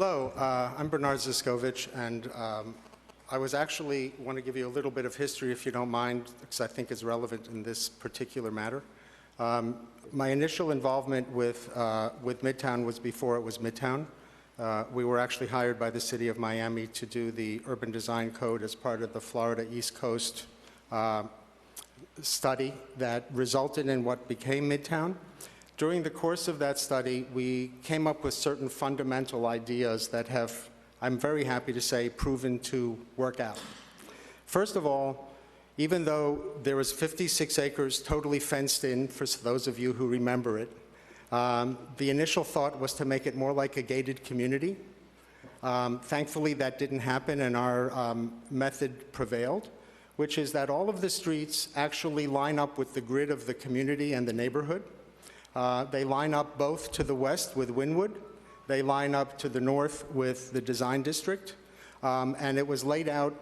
Hello, I'm Bernard Zyscovich, and I want to give you a little bit of history, if you don't mind, because I think it's relevant in this particular matter. My initial involvement with Midtown was before it was Midtown. We were actually hired by the city of Miami to do the urban design code as part of the Florida East Coast study that resulted in what became Midtown. During the course of that study, we came up with certain fundamental ideas that have, I'm very happy to say, proven to work out. First of all, even though there was 56 acres totally fenced in, for those of you who remember it, the initial thought was to make it more like a gated community. Thankfully, that didn't happen, and our method prevailed, which is that all of the streets actually line up with the grid of the community and the neighborhood. They line up both to the west with Wynwood. They line up to the north with the design district. And it was laid out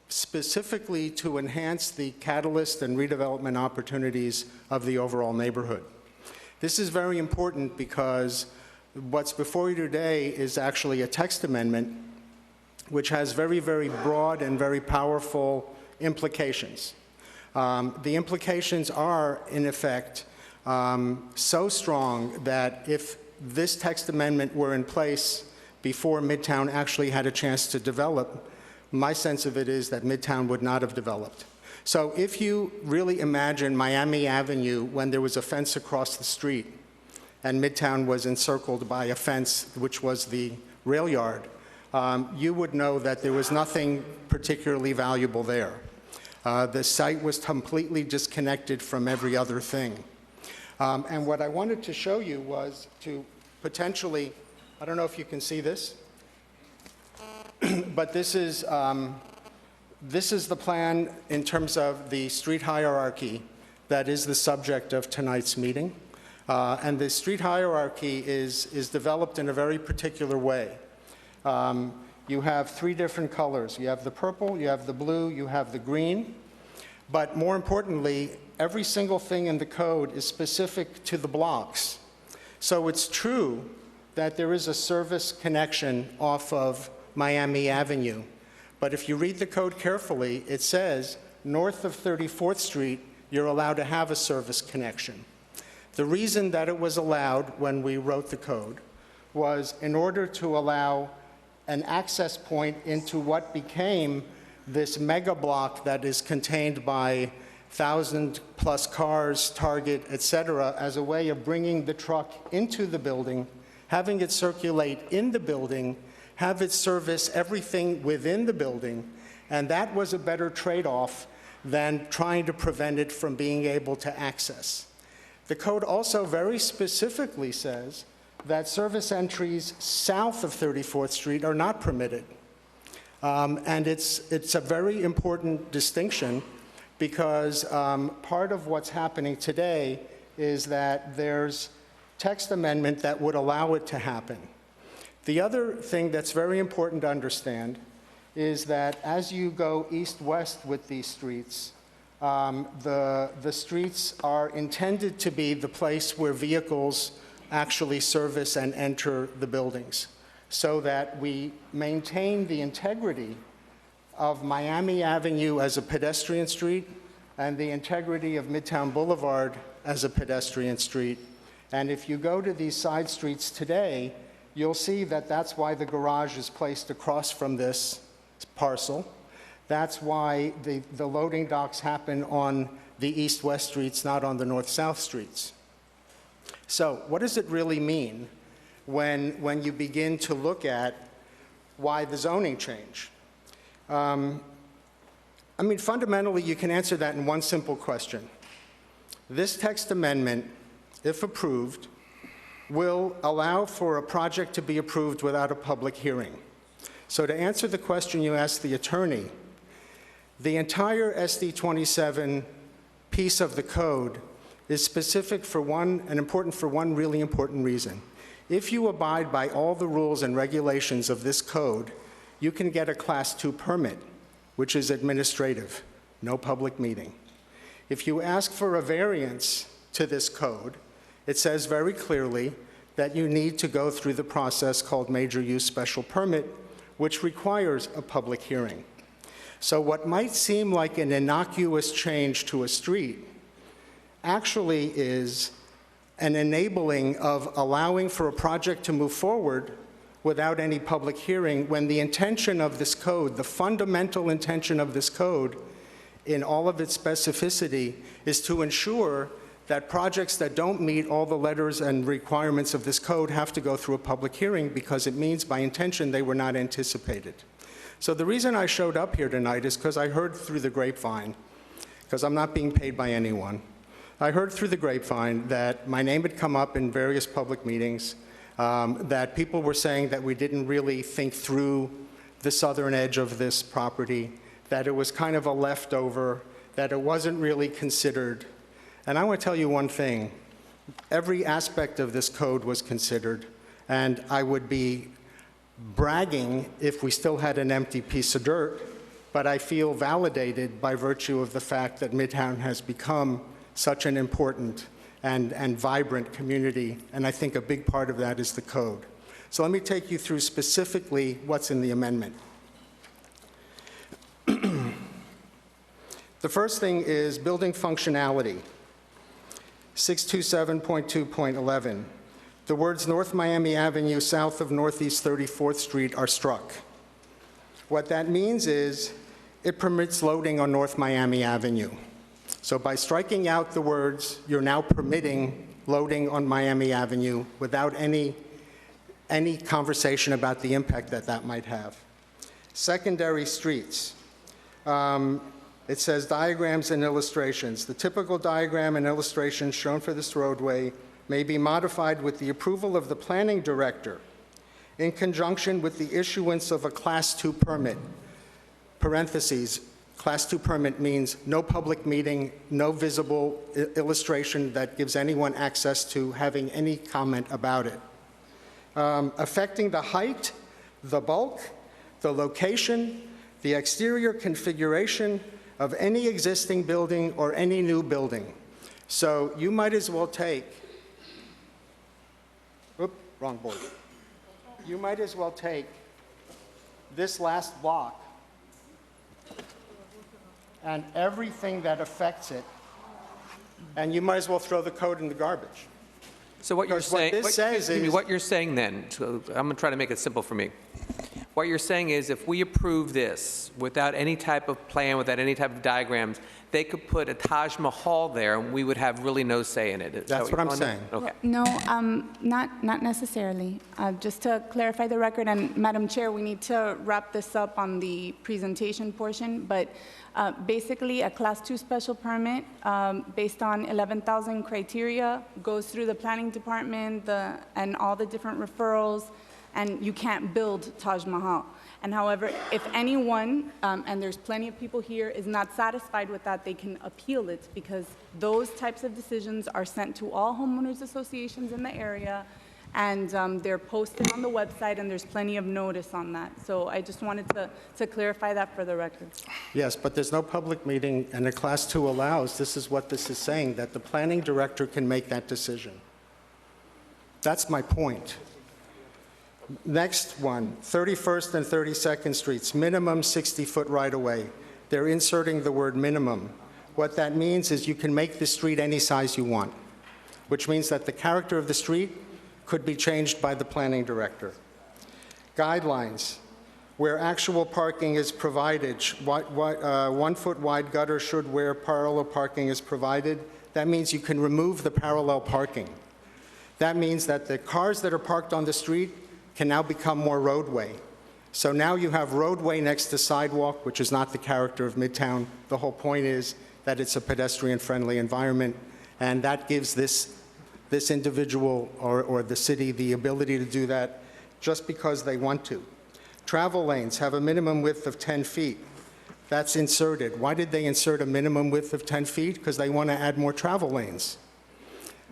specifically to enhance the catalyst and redevelopment opportunities of the overall neighborhood. This is very important because what's before you today is actually a text amendment which has very, very broad and very powerful implications. The implications are, in effect, so strong that if this text amendment were in place before Midtown actually had a chance to develop, my sense of it is that Midtown would not have developed. So if you really imagine Miami Avenue when there was a fence across the street and Midtown was encircled by a fence which was the rail yard, you would know that there was nothing particularly valuable there. The site was completely disconnected from every other thing. And what I wanted to show you was to potentially, I don't know if you can see this, but this is the plan in terms of the street hierarchy that is the subject of tonight's meeting. And the street hierarchy is developed in a very particular way. You have three different colors. You have the purple, you have the blue, you have the green. But more importantly, every single thing in the code is specific to the blocks. So it's true that there is a service connection off of Miami Avenue. But if you read the code carefully, it says north of 34th Street, you're allowed to have a service connection. The reason that it was allowed when we wrote the code was in order to allow an access point into what became this mega block that is contained by 1,000+ cars, Target, et cetera, as a way of bringing the truck into the building, having it circulate in the building, have it service everything within the building, and that was a better trade-off than trying to prevent it from being able to access. The code also very specifically says that service entries south of 34th Street are not permitted. And it's a very important distinction because part of what's happening today is that there's text amendment that would allow it to happen. The other thing that's very important to understand is that as you go east-west with these streets, the streets are intended to be the place where vehicles actually service and enter the buildings, so that we maintain the integrity of Miami Avenue as a pedestrian street and the integrity of Midtown Boulevard as a pedestrian street. And if you go to these side streets today, you'll see that that's why the garage is placed across from this parcel. That's why the loading docks happen on the east-west streets, not on the north-south streets. So what does it really mean when you begin to look at why the zoning change? I mean, fundamentally, you can answer that in one simple question. This text amendment, if approved, will allow for a project to be approved without a public hearing. So to answer the question you asked the attorney, the entire SD 27 piece of the code is specific for one, and important for one really important reason. If you abide by all the rules and regulations of this code, you can get a Class 2 permit, which is administrative, no public meeting. If you ask for a variance to this code, it says very clearly that you need to go through the process called major use special permit, which requires a public hearing. So what might seem like an innocuous change to a street actually is an enabling of allowing for a project to move forward without any public hearing, when the intention of this code, the fundamental intention of this code in all of its specificity, is to ensure that projects that don't meet all the letters and requirements of this code have to go through a public hearing, because it means by intention they were not anticipated. So the reason I showed up here tonight is because I heard through the grapevine, because I'm not being paid by anyone, I heard through the grapevine that my name had come up in various public meetings, that people were saying that we didn't really think through the southern edge of this property, that it was kind of a leftover, that it wasn't really considered. And I want to tell you one thing. Every aspect of this code was considered, and I would be bragging if we still had an empty piece of dirt, but I feel validated by virtue of the fact that Midtown has become such an important and vibrant community, and I think a big part of that is the code. So let me take you through specifically what's in the amendment. The first thing is building functionality. 627.2.11. The words North Miami Avenue south of Northeast 34th Street are struck. What that means is it permits loading on North Miami Avenue. So by striking out the words, you're now permitting loading on Miami Avenue without any conversation about the impact that that might have. Secondary streets. It says diagrams and illustrations. The typical diagram and illustration shown for this roadway may be modified with the approval of the planning director in conjunction with the issuance of a Class 2 permit. Parentheses, Class 2 permit means no public meeting, no visible illustration that gives anyone access to having any comment about it. Affecting the height, the bulk, the location, the exterior configuration of any existing building or any new building. So you might as well take, wrong board. You might as well take this last block and everything that affects it, and you might as well throw the code in the garbage. So what you're saying, what you're saying then, so I'm going to try to make it simple for me. What you're saying is if we approve this without any type of plan, without any type of diagrams, they could put a Taj Mahal there and we would have really no say in it. That's what I'm saying. Okay. No, not necessarily. Just to clarify the record, and Madam Chair, we need to wrap this up on the presentation portion, but basically a Class 2 special permit based on 11,000 criteria goes through the planning department and all the different referrals, and you can't build Taj Mahal. And however, if anyone, and there's plenty of people here, is not satisfied with that, they can appeal it, because those types of decisions are sent to all homeowners associations in the area, and they're posted on the website, and there's plenty of notice on that. So I just wanted to clarify that for the record. Yes, but there's no public meeting, and a Class 2 allows, this is what this is saying, that the planning director can make that decision. That's my point. Next one, 31st and 32nd Streets, minimum 60-foot right-of-way. They're inserting the word minimum. What that means is you can make the street any size you want, which means that the character of the street could be changed by the planning director. Guidelines, where actual parking is provided, 1 foot wide gutter should where parallel parking is provided. That means you can remove the parallel parking. That means that the cars that are parked on the street can now become more roadway. So now you have roadway next to sidewalk, which is not the character of Midtown. The whole point is that it's a pedestrian-friendly environment, and that gives this individual or the city the ability to do that just because they want to. Travel lanes have a minimum width of 10 feet. That's inserted. Why did they insert a minimum width of 10 feet? Because they want to add more travel lanes.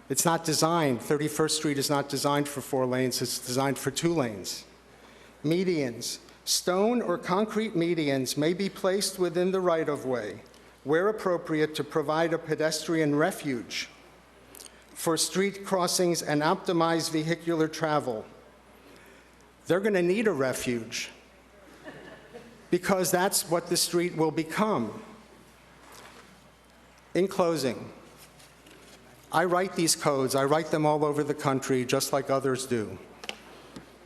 It's not designed, 31st Street is not designed for 4 lanes, it's designed for 2 lanes. Medians, stone or concrete medians may be placed within the right-of-way, where appropriate, to provide a pedestrian refuge. for street crossings and optimize vehicular travel. They're going to need a refuge because that's what the street will become. In closing, I write these codes. I write them all over the country, just like others do.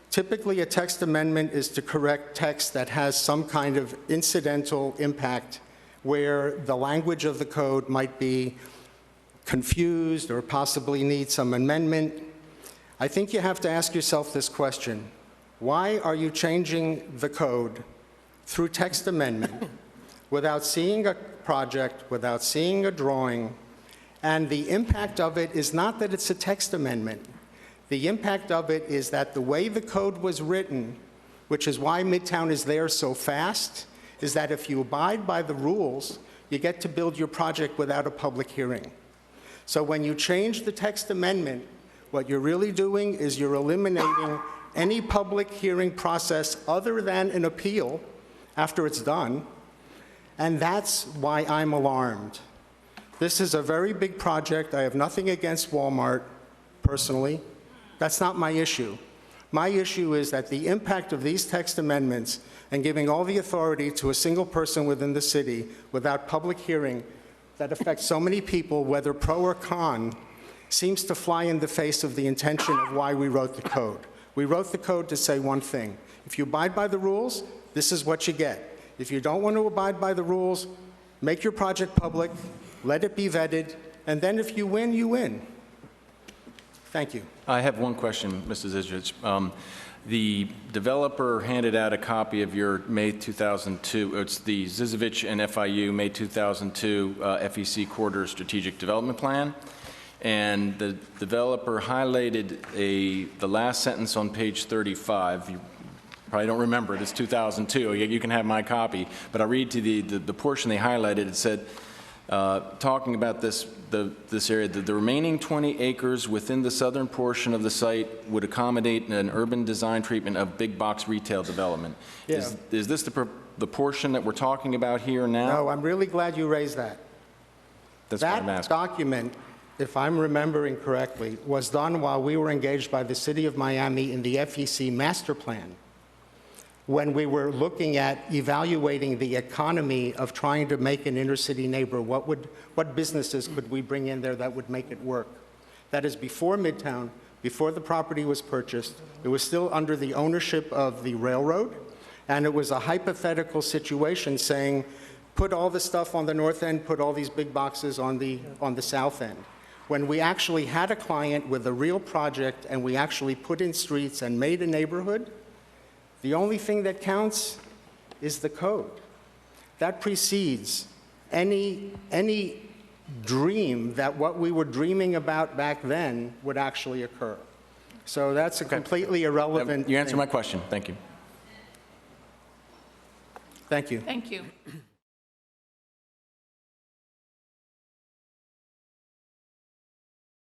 Typically, a text amendment is to correct text that has some kind of incidental impact where the language of the code might be confused or possibly need some amendment. I think you have to ask yourself this question: why are you changing the code through text amendment without seeing a project, without seeing a drawing? And the impact of it is not that it's a text amendment. The impact of it is that the way the code was written, which is why Midtown is there so fast, is that if you abide by the rules, you get to build your project without a public hearing. So when you change the text amendment, what you're really doing is you're eliminating any public hearing process other than an appeal after it's done, and that's why I'm alarmed. This is a very big project. I have nothing against Wal-Mart, personally. That's not my issue. My issue is that the impact of these text amendments and giving all the authority to a single person within the city without public hearing that affects so many people, whether pro or con, seems to fly in the face of the intention of why we wrote the code. We wrote the code to say one thing: if you abide by the rules, this is what you get. If you don't want to abide by the rules, make your project public, let it be vetted, and then if you win, you win. Thank you. I have one question, Mr. Zyscovich. The developer handed out a copy of your May 2002, it's the Zyscovich and FIU May 2002 FEC Corridor Strategic Development Plan, and the developer highlighted the last sentence on page 35. You probably don't remember it, it's 2002, you can have my copy, but I'll read to the portion they highlighted. It said, talking about this area, the remaining 20 acres within the southern portion of the site would accommodate an urban design treatment of big box retail development. Yeah. Is this the portion that we're talking about here now? No, I'm really glad you raised that. That's what I'm That asking. document, if I'm remembering correctly, was done while we were engaged by the City of Miami in the FEC master plan, when we were looking at evaluating the economy of trying to make an inner-city neighbor. What businesses could we bring in there that would make it work? That is before Midtown, before the property was purchased. It was still under the ownership of the railroad, and it was a hypothetical situation saying, put all the stuff on the north end, put all these big boxes on the south end. When we actually had a client with a real project and we actually put in streets and made a neighborhood, the only thing that counts is the code. That precedes any dream that what we were dreaming about back then would actually occur. So that's a completely irrelevant You answered thing. my question. Thank you. Thank you. Thank you.